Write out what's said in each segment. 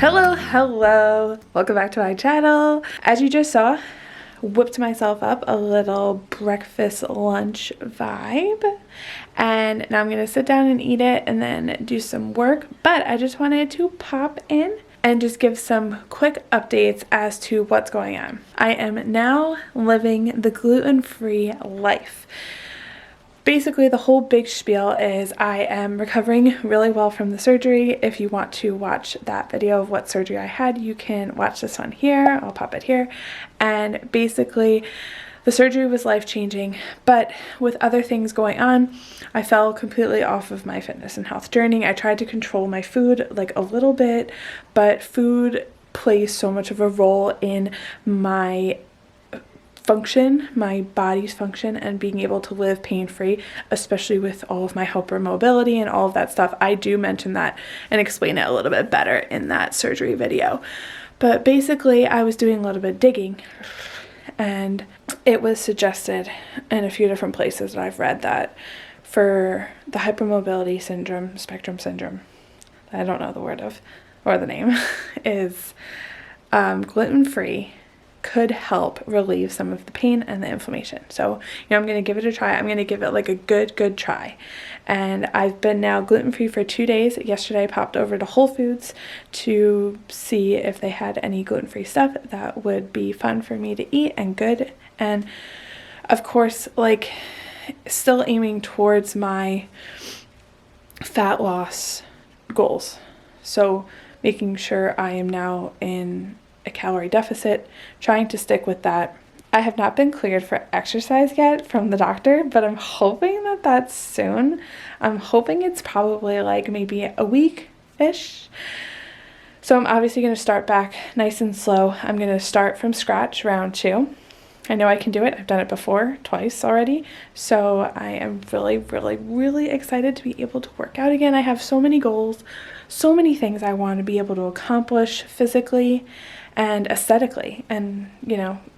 Hello, welcome back to my channel. As you just saw, whipped myself up a little breakfast lunch vibe, and now I'm gonna sit down and eat it and then do some work. But I just wanted to pop in and just give some quick updates as to what's going on. I am now living the gluten-free life. Basically, the whole big spiel is I am recovering really well from the surgery. If you want to watch that video of what surgery I had, you can watch this one here. I'll pop it here. And basically, the surgery was life-changing, but with other things going on, I fell completely off of my fitness and health journey. I tried to control my food like a little bit, but food plays so much of a role in my function, my body's function, and being able to live pain-free, especially with all of my hypermobility and all of that stuff. I do mention that and explain it a little bit better in that surgery video. But basically, I was doing a little bit of digging, and it was suggested in a few different places that I've read that for the hypermobility syndrome, spectrum syndrome, I don't know the word of, or the name, is gluten-free could help relieve some of the pain and the inflammation. So, I'm going to give it a try. I'm going to give it like a good try. And I've been now gluten-free for 2 days. Yesterday I popped over to Whole Foods to see if they had any gluten-free stuff that would be fun for me to eat and good. And of course, like, still aiming towards my fat loss goals. So making sure I am now in a calorie deficit, trying to stick with that. I have not been cleared for exercise yet from the doctor, but I'm hoping that that's soon. I'm hoping it's probably like maybe a week-ish. So I'm obviously going to start back nice and slow. I'm going to start from scratch, round 2. I know I can do it. I've done it before, twice already. So I am really excited to be able to work out again. I have so many goals, so many things I want to be able to accomplish physically and aesthetically. And,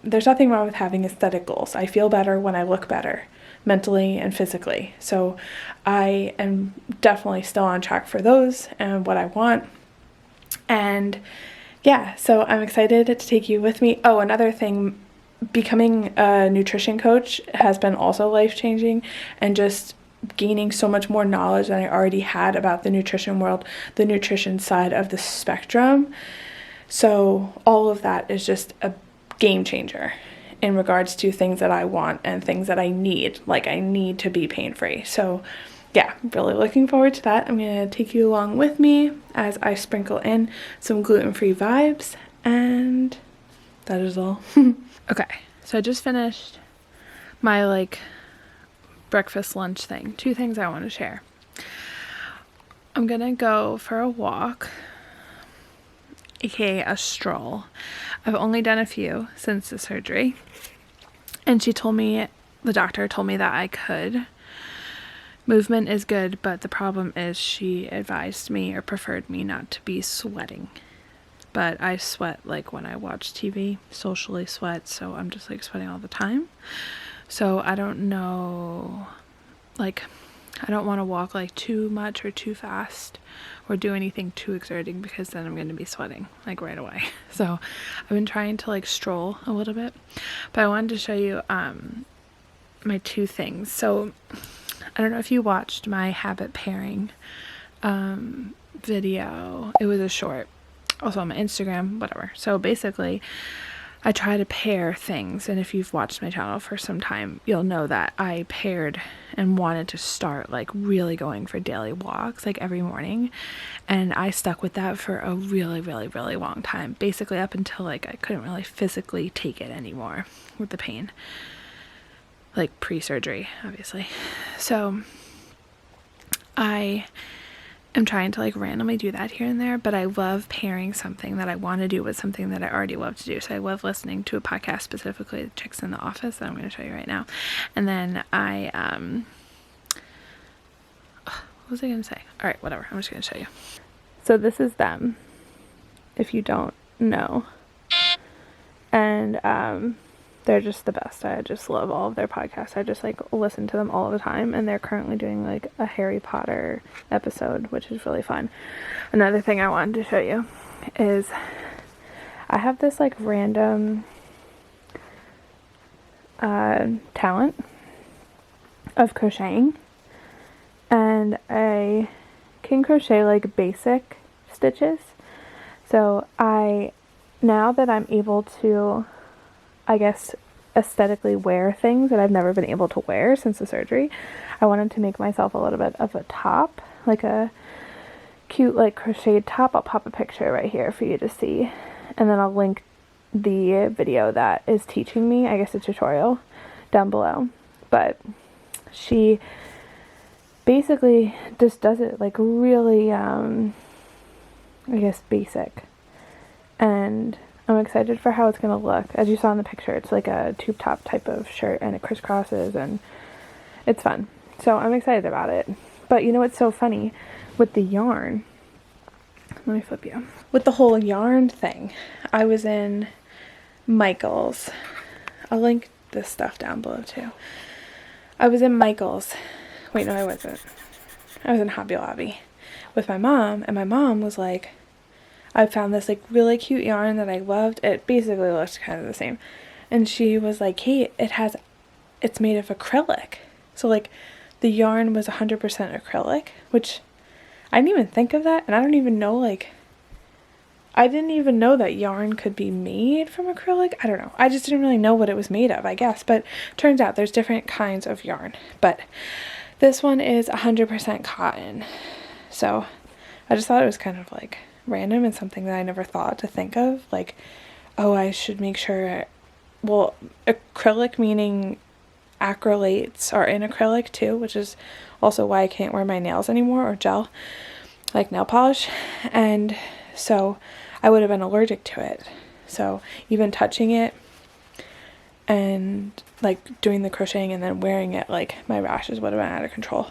there's nothing wrong with having aesthetic goals. I feel better when I look better, mentally and physically. So I am definitely still on track for those and what I want. And yeah, so I'm excited to take you with me. Oh, another thing, becoming a nutrition coach has been also life-changing, and just gaining so much more knowledge than I already had about the nutrition world, the nutrition side of the spectrum. So all of that is just a game changer in regards to things that I want and things that I need. Like, I need to be pain-free. So yeah, really looking forward to that. I'm going to take you along with me as I sprinkle in some gluten-free vibes, and that is all. Okay, so I just finished my breakfast lunch thing. 2 things I want to share. I'm gonna go for a walk, aka a stroll. I've only done a few since the surgery, and the doctor told me that I could. Movement is good, but the problem is she advised me or preferred me not to be sweating. But I sweat when I watch TV, socially sweat, so I'm just sweating all the time. So I don't know, I don't want to walk too much or too fast or do anything too exerting, because then I'm going to be sweating right away. So I've been trying to stroll a little bit, but I wanted to show you my 2 things. So I don't know if you watched my habit pairing video. It was a short, also on my Instagram, whatever. So basically, I try to pair things, and if you've watched my channel for some time, you'll know that I paired and wanted to start really going for daily walks every morning, and I stuck with that for a really long time, basically up until I couldn't really physically take it anymore with the pain, pre-surgery, obviously. So I am trying to randomly do that here and there, but I love pairing something that I want to do with something that I already love to do. So I love listening to a podcast, specifically Chicks in the Office, that I'm going to show you right now. And then what was I going to say? All right, whatever. I'm just going to show you. So this is them, if you don't know. And they're just the best. I just love all of their podcasts. I just listen to them all the time, and they're currently doing a Harry Potter episode, which is really fun. Another thing I wanted to show you. is I have this like random talent of crocheting, and I can crochet like basic stitches. So now that I'm able to, I guess, aesthetically wear things that I've never been able to wear since the surgery, I wanted to make myself a little bit of a top, like a cute like crocheted top. I'll pop a picture right here for you to see, and then I'll link the video that is teaching me, I guess a tutorial, down below. But she basically just does it like really I guess basic, and I'm excited for how it's gonna look. As you saw in the picture, it's like a tube top type of shirt and it crisscrosses and it's fun. So I'm excited about it. But you know what's so funny with the yarn? Let me flip you. With the whole yarn thing, I was in Michael's. I'll link this stuff down below too. I was in Michael's. Wait, no, I wasn't. I was in Hobby Lobby with my mom, and my mom was like, I found this like really cute yarn that I loved. It basically looks kind of the same. And she was like, hey, it's made of acrylic. So like the yarn was 100% acrylic, which I didn't even think of that. And I don't even know, like, I didn't even know that yarn could be made from acrylic. I don't know. I just didn't really know what it was made of, I guess. But turns out there's different kinds of yarn. But this one is 100% cotton. So I just thought it was kind of like random and something that I never thought to think of. Like, oh, I should make sure. Well, acrylic meaning acrylates are in acrylic too, which is also why I can't wear my nails anymore or gel, like nail polish. And so I would have been allergic to it. So even touching it and like doing the crocheting and then wearing it, like my rashes would have been out of control.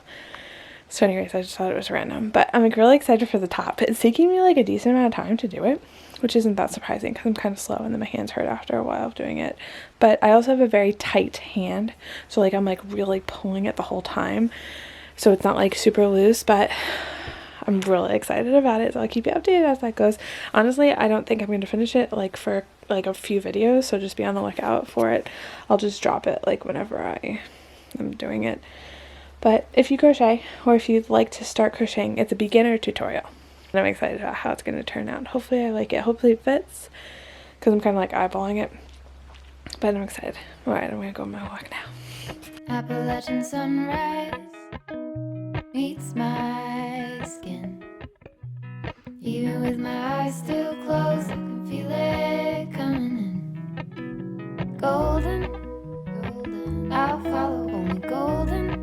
So anyways, I just thought it was random. But I'm like really excited for the top. It's taking me like a decent amount of time to do it, which isn't that surprising because I'm kind of slow and then my hands hurt after a while of doing it. But I also have a very tight hand. So like I'm like really pulling it the whole time. So it's not like super loose, but I'm really excited about it. So I'll keep you updated as that goes. Honestly, I don't think I'm going to finish it like for like a few videos. So just be on the lookout for it. I'll just drop it like whenever I am doing it. But if you crochet, or if you'd like to start crocheting, it's a beginner tutorial. And I'm excited about how it's going to turn out. Hopefully I like it. Hopefully it fits. Because I'm kind of like eyeballing it. But I'm excited. Alright, I'm going to go on my walk now. Appalachian sunrise meets my skin. Even with my eyes still closed, I can feel it coming in. Golden, golden, I'll follow only golden.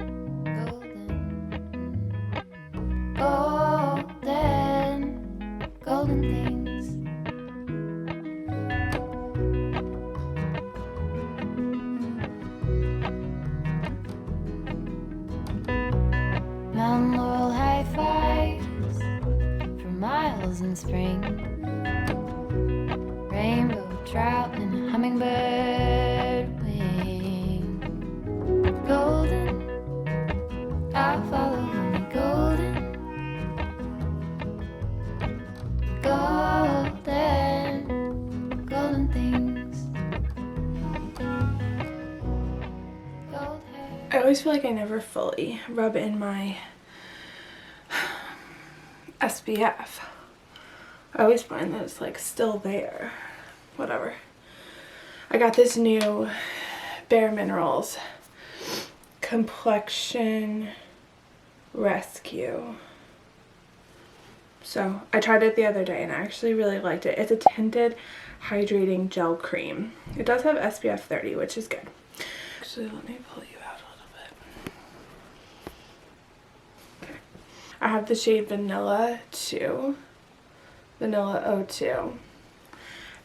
Golden things. Mountain laurel high fives for miles in spring. Rainbow trout and a hummingbird wing. Golden, I'll follow only golden. Golden things. Gold hair. I always feel like I never fully rub in my SPF. I always find that it's like still there. Whatever. I got this new Bare Minerals Complexion Rescue. So I tried it the other day and I actually really liked it. It's a tinted hydrating gel cream. It does have SPF 30, which is good. Actually, let me pull you out a little bit. Okay. I have the shade Vanilla 2. Vanilla 02.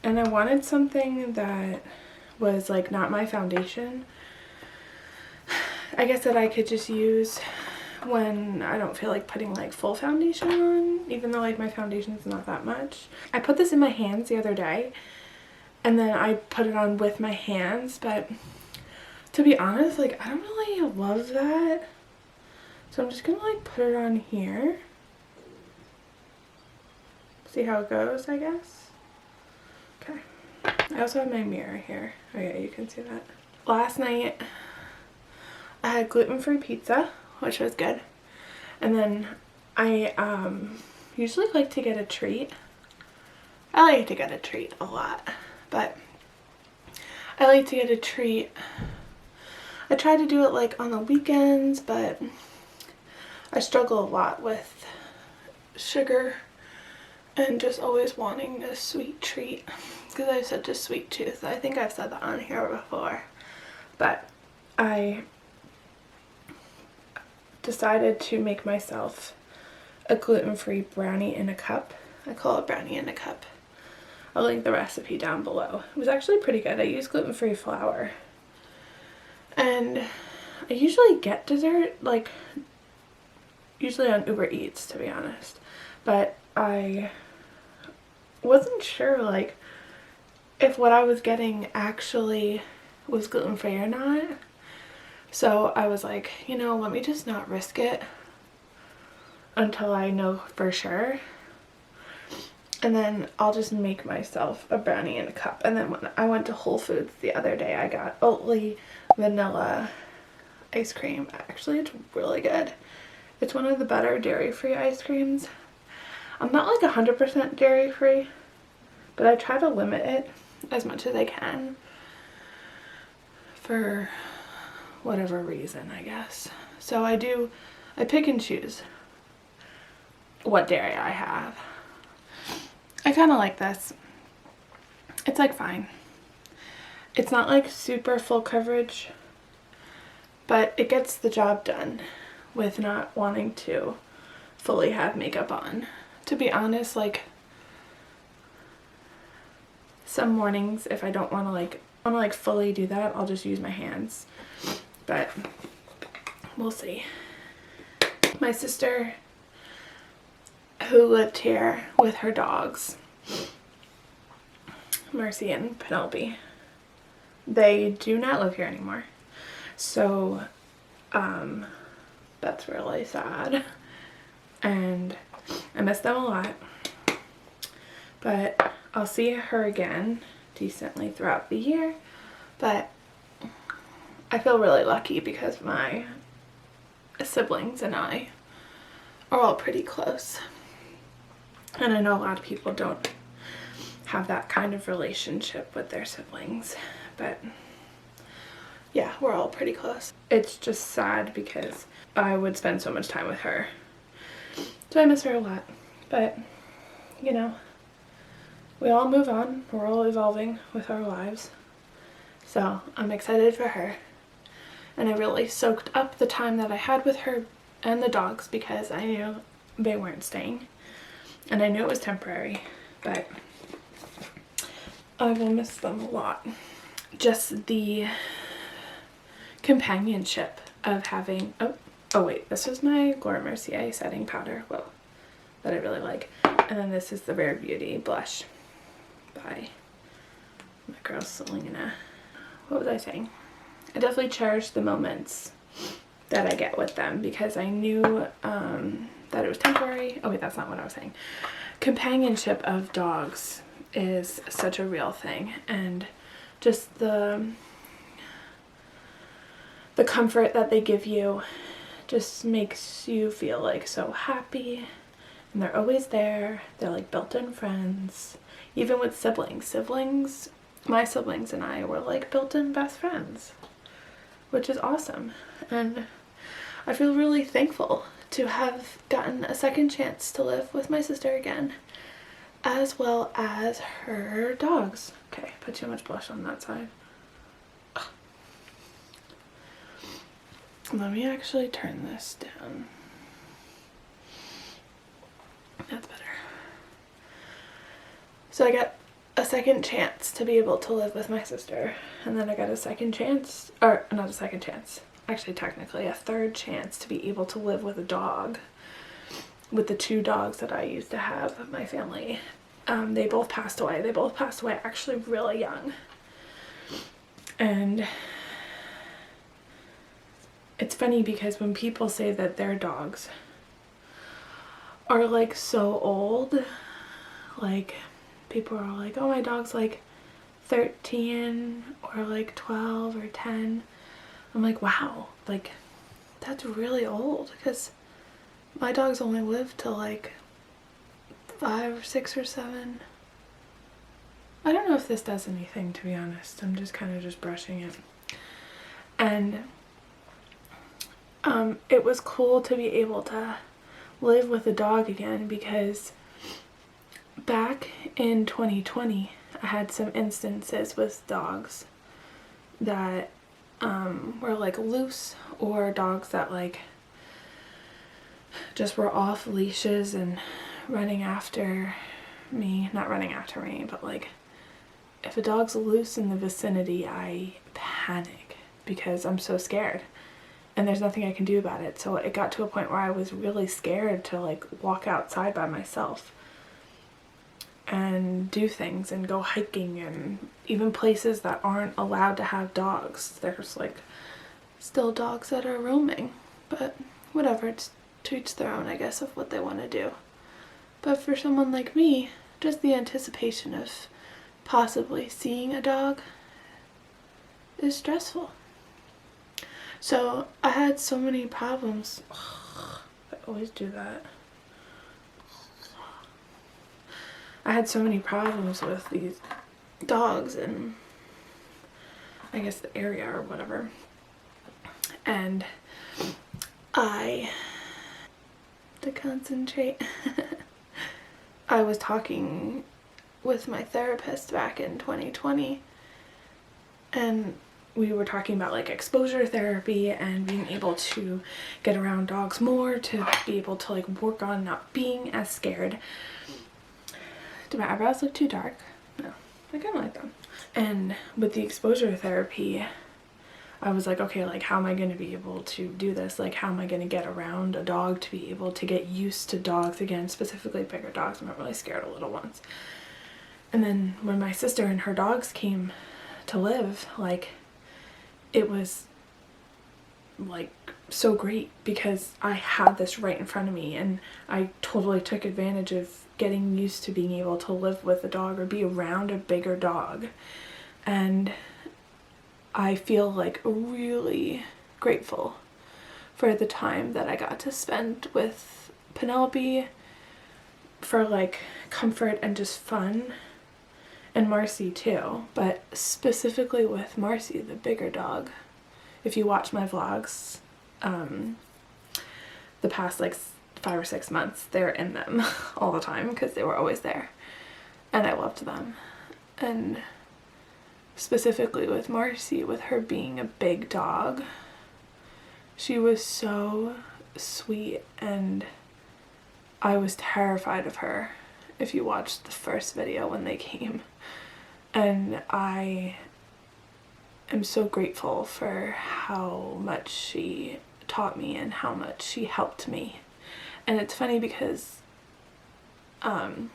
And I wanted something that was like not my foundation. I guess that I could just use when I don't feel like putting like full foundation on, even though like my foundation is not that much. I put this in my hands the other day and then I put it on with my hands, but to be honest, like I don't really love that. So I'm just gonna like put it on here. see how it goes, I guess. Okay. I also have my mirror here. Oh yeah, you can see that. Last night I had gluten-free pizza, which was good. And then I usually like to get a treat. I like to get a treat a lot, but I like to get a treat. I try to do it like on the weekends, but I struggle a lot with sugar and just always wanting a sweet treat because I have such a sweet tooth. I think I've said that on here before, but I decided to make myself a gluten-free brownie in a cup. I call it brownie in a cup. I'll link the recipe down below. It was actually pretty good. I use gluten-free flour. And I usually get dessert, like, usually on Uber Eats, to be honest. But I wasn't sure, like, if what I was getting actually was gluten-free or not. So I was like, you know, let me just not risk it until I know for sure. And then I'll just make myself a brownie in a cup. And then when I went to Whole Foods the other day, I got Oatly vanilla ice cream. Actually, it's really good. It's one of the better dairy-free ice creams. I'm not like 100% dairy-free, but I try to limit it as much as I can for whatever reason, I guess. So I pick and choose what dairy I have. I kind of like this. It's like fine. It's not like super full coverage, but it gets the job done with not wanting to fully have makeup on. To be honest, like, some mornings if I don't want to fully do that, I'll just use my hands. But we'll see. My sister, who lived here with her dogs, Mercy and Penelope, they do not live here anymore. So that's really sad. And I miss them a lot. But I'll see her again decently throughout the year. But I feel really lucky because my siblings and I are all pretty close. And I know a lot of people don't have that kind of relationship with their siblings, but yeah, we're all pretty close. It's just sad because I would spend so much time with her. So I miss her a lot, but you know, we all move on. We're all evolving with our lives. So I'm excited for her. And I really soaked up the time that I had with her and the dogs because I knew they weren't staying. And I knew it was temporary, but I will miss them a lot. Just the companionship of having, oh wait, this is my Laura Mercier setting powder, well, that I really like. And then this is the Rare Beauty blush by my girl Selena. What was I saying? I definitely cherish the moments that I get with them because I knew that it was temporary. Oh wait, that's not what I was saying. Companionship of dogs is such a real thing, and just the comfort that they give you just makes you feel like so happy, and they're always there. They're like built-in friends. Even with siblings, my siblings and I were like built-in best friends, which is awesome. And I feel really thankful to have gotten a second chance to live with my sister again, as well as her dogs. Okay, put too much blush on that side. Ugh. Let me actually turn this down. That's better. So I got a second chance to be able to live with my sister, and then I got a second chance, or not a second chance, actually technically a third chance to be able to live with a dog, with the two dogs that I used to have in my family. They both passed away. They both passed away actually really young. And it's funny because when people say that their dogs are like so old, Like, people are like, oh, my dog's like 13 or like 12 or 10. I'm like, wow, like that's really old, because my dogs only live till like 5 or 6 or 7. I don't know if this does anything, to be honest. I'm just kind of just brushing it. And it was cool to be able to live with a dog again, because back in 2020 I had some instances with dogs that were like loose, or dogs that like just were off leashes and running after me. Not running after me, but like if a dog's loose in the vicinity, I panic because I'm so scared and there's nothing I can do about it. So it got to a point where I was really scared to like walk outside by myself and do things and go hiking, and even places that aren't allowed to have dogs. There's like still dogs that are roaming, but whatever, it's to each their own, I guess, of what they want to do. But for someone like me, just the anticipation of possibly seeing a dog is stressful. So I had so many problems. I always do that. I had so many problems with these dogs and I guess the area or whatever. And to concentrate, I was talking with my therapist back in 2020, and we were talking about like exposure therapy and being able to get around dogs more, to be able to like work on not being as scared. Do my eyebrows look too dark? No, I kind of like them. And with the exposure therapy, I was like, okay, like how am I going to be able to do this? Like how am I going to get around a dog to be able to get used to dogs again, specifically bigger dogs? I'm not really scared of little ones. And then when my sister and her dogs came to live, like it was like so great because I had this right in front of me, and I totally took advantage of getting used to being able to live with a dog or be around a bigger dog. And I feel like really grateful for the time that I got to spend with Penelope, for like comfort and just fun, and Marcy too, but specifically with Marcy, the bigger dog. If you watch my vlogs, the past like 5 or 6 months, they're in them all the time because they were always there, and I loved them. And specifically with Marcy, with her being a big dog, she was so sweet, and I was terrified of her if you watched the first video when they came. And I am so grateful for how much she taught me and how much she helped me. And it's funny because I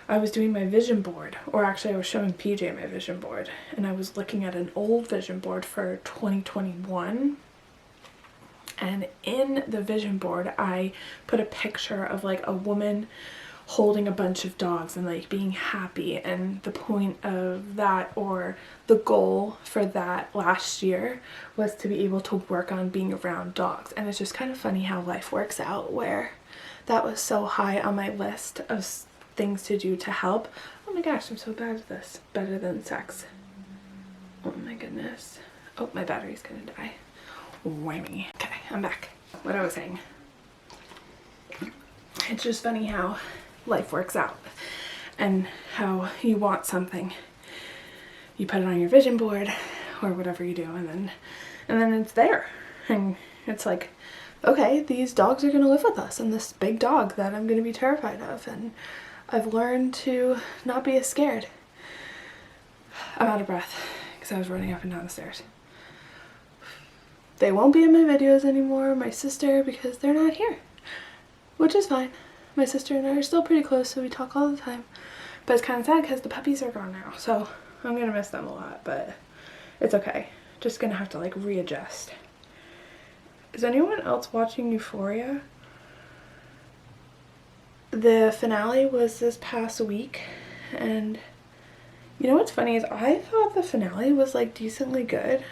was doing my vision board, or actually I was showing PJ my vision board, and I was looking at an old vision board for 2021. And in the vision board, I put a picture of like a woman holding a bunch of dogs and like being happy. And the point of that, or the goal for that last year, was to be able to work on being around dogs. And it's just kind of funny how life works out, where that was so high on my list of things to do to help. Oh my gosh, I'm so bad at this. Better than sex. Oh my goodness. Oh, my battery's gonna die. Whammy. Okay, I'm back. What I was saying. It's just funny how life works out, and how you want something, you put it on your vision board or whatever you do, and then it's there, and it's like, okay, these dogs are gonna live with us, and this big dog that I'm gonna be terrified of, and I've learned to not be as scared. I'm out of breath because I was running up and down the stairs. They won't be in my videos anymore, my sister, because they're not here, which is fine. My sister and I are still pretty close, so we talk all the time. But it's kind of sad because the puppies are gone now, so I'm gonna miss them a lot, but it's okay. Just gonna have to like readjust. Is anyone else watching Euphoria? the finale was this past week, and you know what's funny is I thought the finale was like decently good,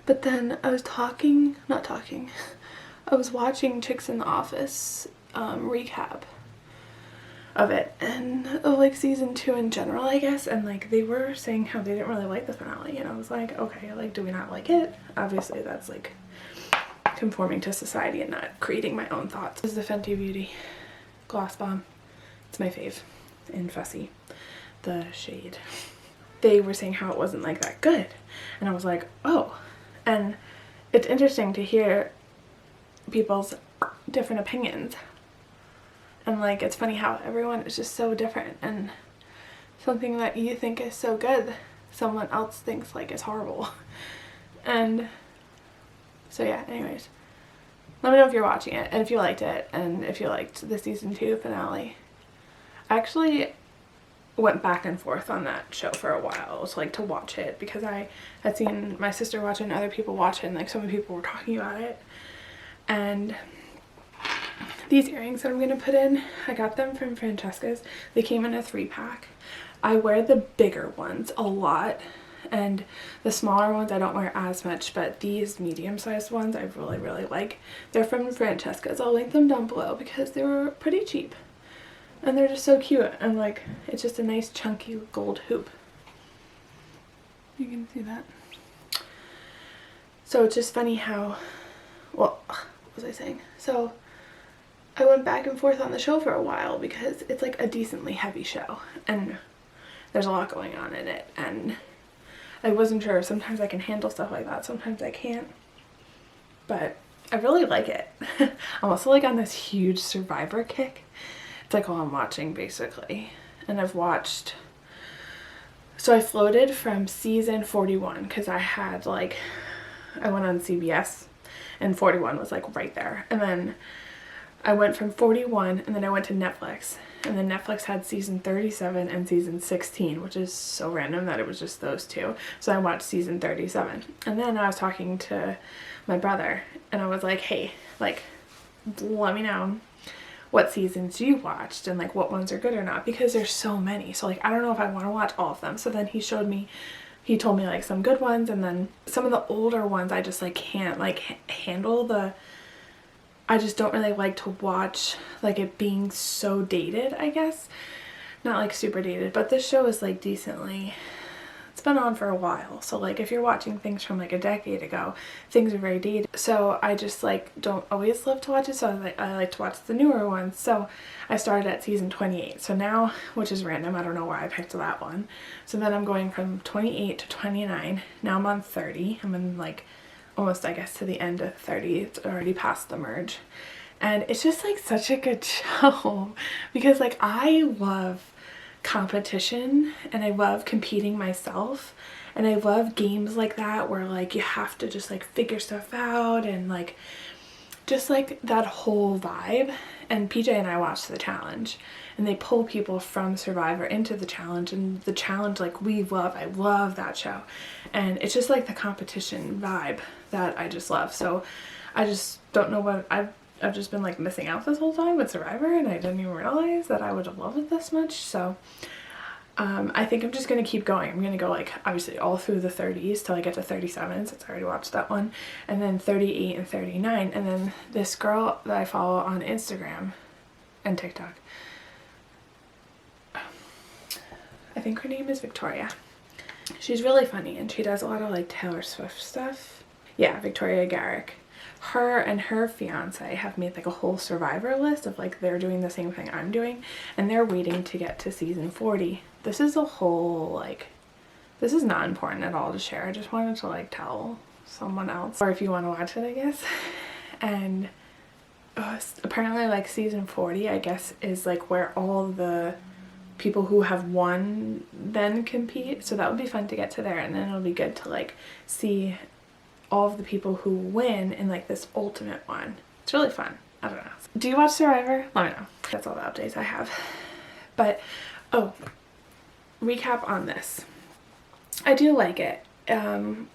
but then I was I was watching Chicks in the Office recap of it, and of like season 2 in general, I guess, and like they were saying how they didn't really like the finale, and I was like, okay, like, do we not like it? Obviously that's like conforming to society and not creating my own thoughts. This is the Fenty Beauty Gloss Bomb. It's my fave in Fussy, the shade. They were saying how it wasn't like that good, and I was like, oh. And it's interesting to hear people's different opinions, and like it's funny how everyone is just so different, and something that you think is so good someone else thinks like is horrible. And so yeah, anyways, let me know if you're watching it and if you liked it and if you liked the season 2 finale. I actually went back and forth on that show for a while to like to watch it, because I had seen my sister watch it and other people watch it, and like so many people were talking about it. And these earrings that I'm gonna put in, I got them from Francesca's. They came in a 3-pack. I wear the bigger ones a lot, and the smaller ones I don't wear as much, but these medium-sized ones I really like. They're from Francesca's. I'll link them down below because they were pretty cheap, and they're just so cute, and like it's just a nice chunky gold hoop. You can see that. So it's just funny how, well, what was I saying? So I went back and forth on the show for a while because it's like a decently heavy show and there's a lot going on in it, and I wasn't sure. Sometimes I can handle stuff like that, sometimes I can't, but I really like it. I'm also like on this huge Survivor kick. It's like all I'm watching basically, and I've watched, so I floated from season 41 because I had like, I went on CBS and 41 was like right there, and then I went from 41 and then I went to Netflix, and then Netflix had season 37 and season 16, which is so random that it was just those two. So I watched season 37, and then I was talking to my brother and I was like, hey, like, let me know what seasons you watched and like what ones are good or not, because there's so many. So like I don't know if I want to watch all of them. So then he told me like some good ones, and then some of the older ones I just like can't like handle the, I just don't really like to watch like it being so dated, I guess. Not like super dated, but this show is like decently, it's been on for a while. So like if you're watching things from like a decade ago, things are very dated. So I just like don't always love to watch it. So I like to watch the newer ones. So I started at season 28. So now, which is random, I don't know why I picked that one. So then I'm going from 28 to 29. Now I'm on 30. I'm in like almost, I guess, to the end of 30. It's already past the merge, and it's just like such a good show because like I love competition and I love competing myself, and I love games like that where like you have to just like figure stuff out, and like just like that whole vibe. And PJ and I watched the challenge, and they pull people from Survivor into the challenge, and the challenge like I love that show, and it's just like the competition vibe that I just love. So I just don't know what I've just been like missing out this whole time with Survivor, and I didn't even realize that I would love it this much. So I think I'm just gonna keep going. I'm gonna go like obviously all through the 30s till I get to 37, since I already watched that one, and then 38 and 39, and then this girl that I follow on Instagram and TikTok, I think her name is Victoria. She's really funny and she does a lot of like Taylor Swift stuff. Yeah, Victoria Garrick. Her and her fiance have made like a whole Survivor list of like they're doing the same thing I'm doing, and they're waiting to get to season 40. This is a whole like, this is not important at all to share. I just wanted to like tell someone else, or if you want to watch it, I guess. And apparently like season 40, I guess, is like where all the people who have won then compete. So that would be fun to get to there, and then it'll be good to like see all of the people who win in like this ultimate one. It's really fun. I don't know. Do you watch Survivor? Let me know. That's all the updates I have. But oh, recap on this. I do like it.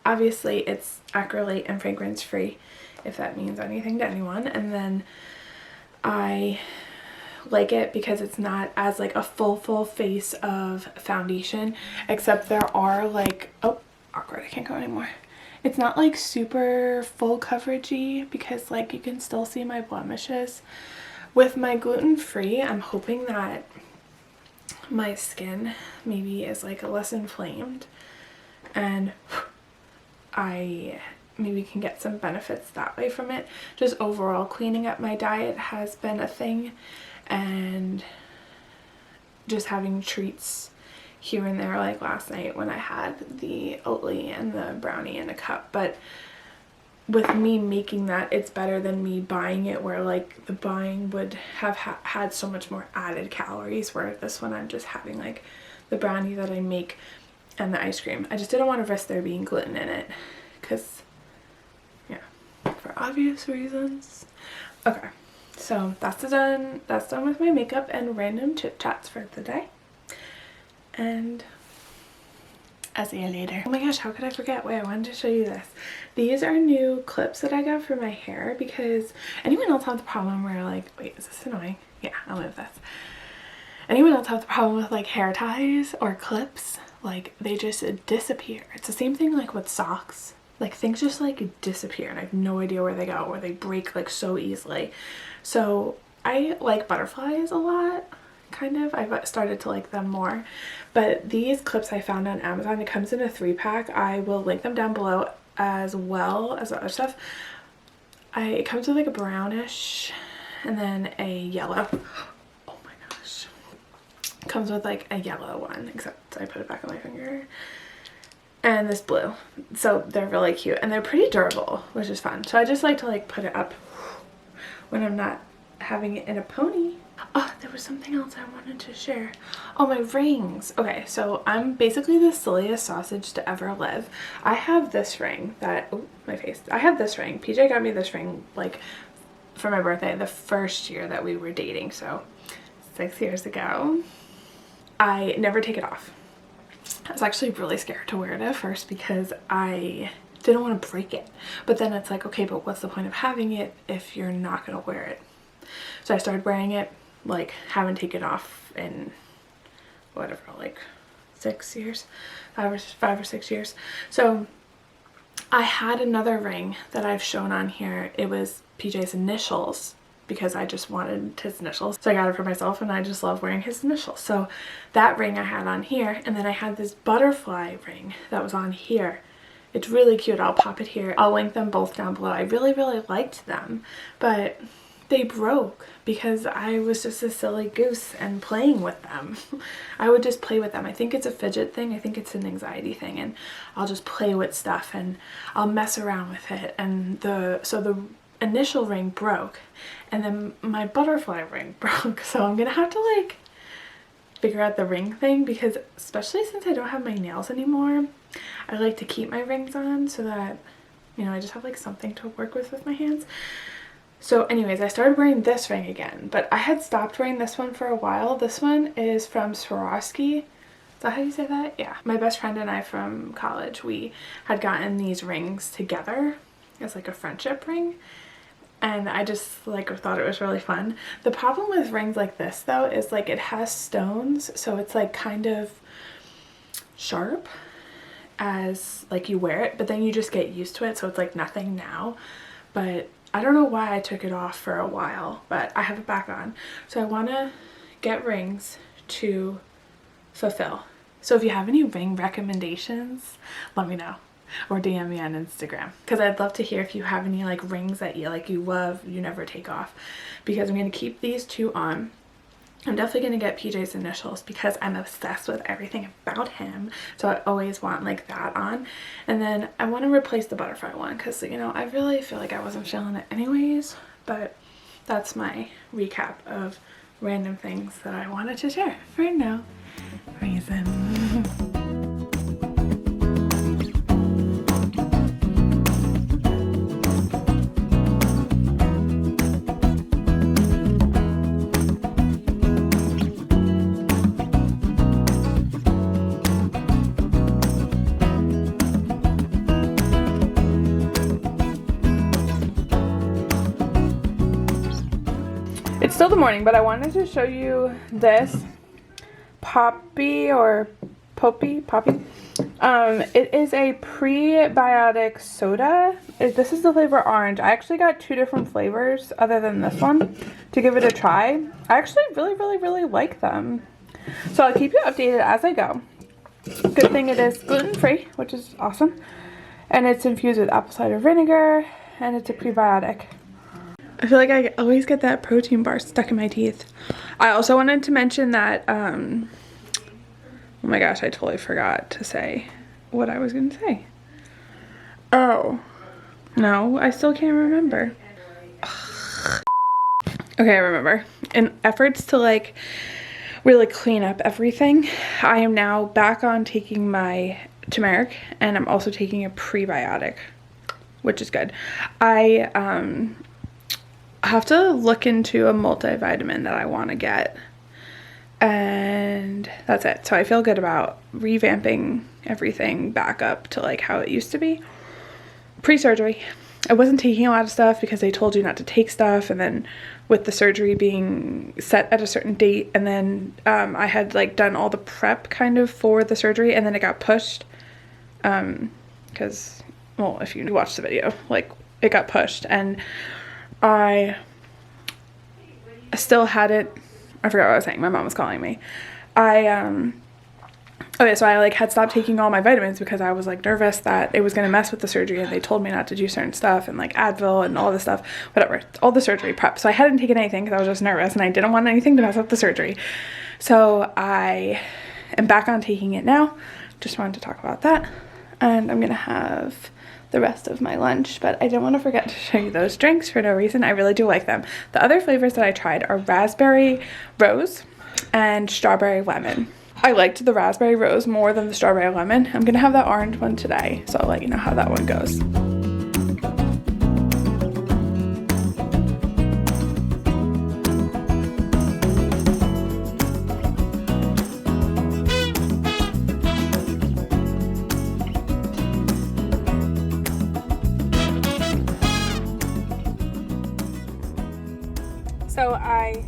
Obviously it's acrylate and fragrance free, if that means anything to anyone. And then I like it because it's not as like a full face of foundation, except there are like, oh, awkward, I can't go anymore. It's not like super full coveragey because like you can still see my blemishes. With my gluten-free, I'm hoping that my skin maybe is like less inflamed and I maybe can get some benefits that way from it. Just overall cleaning up my diet has been a thing, and just having treats here and there, like last night when I had the Oatly and the brownie in a cup. But with me making that, it's better than me buying it, where like the buying would have had so much more added calories, where this one I'm just having like the brownie that I make and the ice cream. I just didn't want to risk there being gluten in it because, yeah, for obvious reasons. Okay, so that's done with my makeup and random chit chats for the day, and I'll see you later. Oh my gosh, how could I forget? Wait, I wanted to show you this. These are new clips that I got for my hair, because anyone else have the problem where like, wait, is this annoying? Yeah, I'll move this. Anyone else have the problem with like hair ties or clips? Like they just disappear. It's the same thing like with socks. Like things just like disappear and I have no idea where they go, or they break like so easily. So I like butterflies a lot. Kind of. I've started to like them more. But these clips I found on Amazon, it comes in a 3-pack. I will link them down below as well as the other stuff. It comes with like a brownish and then a yellow. Oh my gosh. It comes with like a yellow one, except I put it back on my finger. And this blue. So they're really cute and they're pretty durable, which is fun. So I just like to like put it up when I'm not having it in a pony. Oh, there was something else I wanted to share. Oh, my rings. Okay, so I'm basically the silliest sausage to ever live. I have this ring that, oh, my face. I have this ring. PJ got me this ring like for my birthday the first year that we were dating, so 6 years ago. I never take it off. I was actually really scared to wear it at first because I didn't want to break it. But then it's like, okay, but what's the point of having it if you're not going to wear it? So I started wearing it, like haven't taken it off in whatever, like 6 years, 5 or 6 years. So I had another ring that I've shown on here. It was PJ's initials because I just wanted his initials. So I got it for myself and I just love wearing his initials. So that ring I had on here, and then I had this butterfly ring that was on here. It's really cute. I'll pop it here. I'll link them both down below. I really, really liked them, but they broke because I was just a silly goose and playing with them. I would just play with them. I think it's a fidget thing. I think it's an anxiety thing, and I'll just play with stuff and I'll mess around with it. And so the initial ring broke, and then my butterfly ring broke. So I'm gonna have to like figure out the ring thing, because especially since I don't have my nails anymore, I like to keep my rings on so that, you know, I just have like something to work with my hands. So anyways, I started wearing this ring again, but I had stopped wearing this one for a while. This one is from Swarovski. Is that how you say that? Yeah. My best friend and I from college, we had gotten these rings together as like a friendship ring. And I just like thought it was really fun. The problem with rings like this though is like it has stones, so it's like kind of sharp as like you wear it, but then you just get used to it, so it's like nothing now. But I don't know why I took it off for a while, but I have it back on. So I want to get rings to fulfill. So if you have any ring recommendations, let me know, or DM me on Instagram, because I'd love to hear if you have any like rings that you love, you never take off, because I'm going to keep these two on. I'm definitely going to get PJ's initials because I'm obsessed with everything about him. So I always want like that on. And then I want to replace the butterfly one because, you know, I really feel like I wasn't feeling it anyways. But that's my recap of random things that I wanted to share for no reason. still the morning, but I wanted to show you this poppy. It is a prebiotic soda. This is the flavor orange. I actually got 2 different flavors other than this one to give it a try. I actually really like them. So I'll keep you updated as I go. Good thing it is gluten-free, which is awesome. And it's infused with apple cider vinegar, and it's a prebiotic. I feel like I always get that protein bar stuck in my teeth. I also wanted to mention that, oh my gosh, I totally forgot to say what I was going to say. Oh, no, I still can't remember. Okay, I remember. In efforts to like really clean up everything, I am now back on taking my turmeric, and I'm also taking a prebiotic, which is good. I have to look into a multivitamin that I want to get, and that's it. So I feel good about revamping everything back up to like how it used to be pre-surgery. I wasn't taking a lot of stuff because they told you not to take stuff, and then with the surgery being set at a certain date, and then I had like done all the prep kind of for the surgery, and then it got pushed because, well, if you watch the video, like it got pushed, and I still had it. I forgot what I was saying. My mom was calling me. Okay, so I like had stopped taking all my vitamins because I was like nervous that it was going to mess with the surgery, and they told me not to do certain stuff and like Advil and all this stuff, whatever, all the surgery prep. So I hadn't taken anything because I was just nervous and I didn't want anything to mess up the surgery. So I am back on taking it now. Just wanted to talk about that. And I'm going to have the rest of my lunch, but I didn't want to forget to show you those drinks for no reason. I really do like them. The other flavors that I tried are raspberry rose and strawberry lemon. I liked the raspberry rose more than the strawberry lemon. I'm gonna have that orange one today, so I'll let you know how that one goes. So I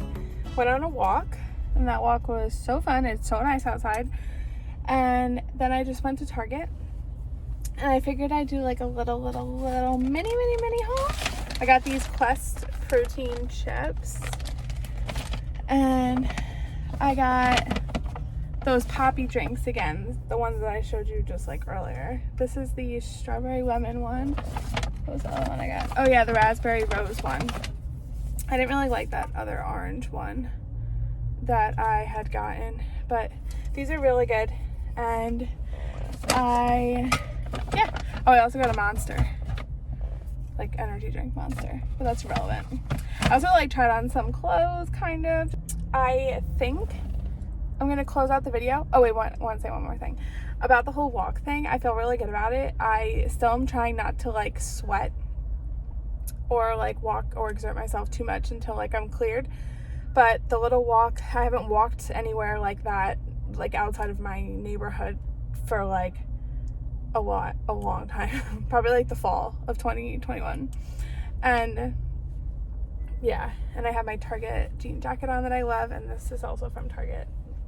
went on a walk, and that walk was so fun. It's so nice outside. And then I just went to Target, and I figured I'd do like a little mini haul. I got these Quest protein chips, and I got those poppy drinks again, the ones that I showed you just like earlier. This is the strawberry lemon one. What was the other one I got? Oh yeah, the raspberry rose one. I didn't really like that other orange one that I had gotten, but these are really good. And I also got a Monster, like energy drink Monster, but that's irrelevant. I also like tried on some clothes, kind of. I think I'm gonna close out the video. Oh wait, I want to say one more thing about the whole walk thing. I feel really good about it. I still am trying not to like sweat or like walk or exert myself too much until like I'm cleared. But the little walk, I haven't walked anywhere like that, like outside of my neighborhood for like a long time. Probably like the fall of 2021. And yeah, and I have my Target jean jacket on that I love, and this is also from Target.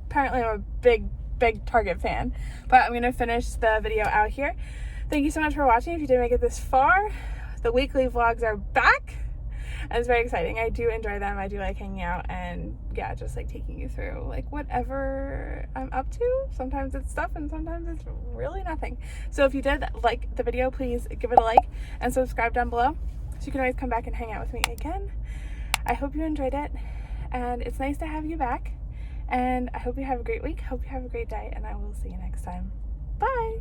Apparently I'm a big Target fan. But I'm gonna finish the video out here. Thank you so much for watching. If you did make it this far, the weekly vlogs are back, and it's very exciting. I do enjoy them. I do like hanging out, and yeah, just like taking you through like whatever I'm up to. Sometimes it's stuff, and sometimes it's really nothing. So if you did like the video, please give it a like and subscribe down below, so you can always come back and hang out with me again. I hope you enjoyed it, and it's nice to have you back, and I hope you have a great week. Hope you have a great day, and I will see you next time. Bye.